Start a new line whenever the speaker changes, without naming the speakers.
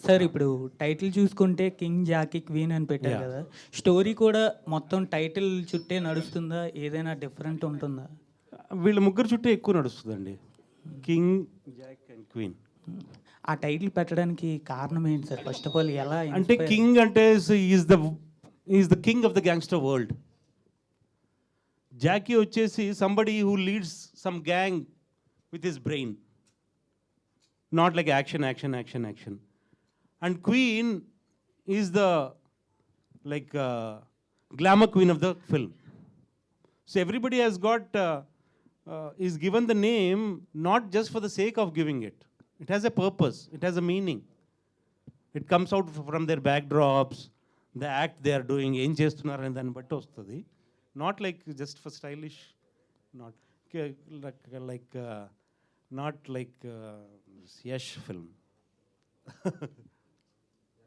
Sir ఇప్పుడు title చూసుకుంటే king Jackie queen అని పెట్టారు
Yeah.
కదా, స్టోరీ కూడా మొత్తం టైటిల్ చుట్టే నడుస్తుందా, ఏదైనా డిఫరెంట్ ఉంటుందా?
వీళ్ళ ముగ్గురు చుట్టూ ఎక్కువ నడుస్తుందండి, కింగ్, జాక్ అండ్ క్వీన్.
ఆ టైటిల్ పెట్టడానికి కారణం ఏంటి సార్? ఫస్ట్ ఆఫ్ ఆల్ ఎలా
అంటే
inspire-
కింగ్ అంటే is the king of the gangster world. Jack వచ్చేసి somebody who leads some gang with his brain, not like action action action action. And queen is the like glamour queen of the film. So everybody has got is given the name not just for the sake of giving it. It has a purpose, it has a meaning. It comes out from their backdrops, the act they are doing, ఏం చేస్తున్నారు అని దాన్ని బట్టి వస్తుంది. Not like just for stylish, not like not like Yash film.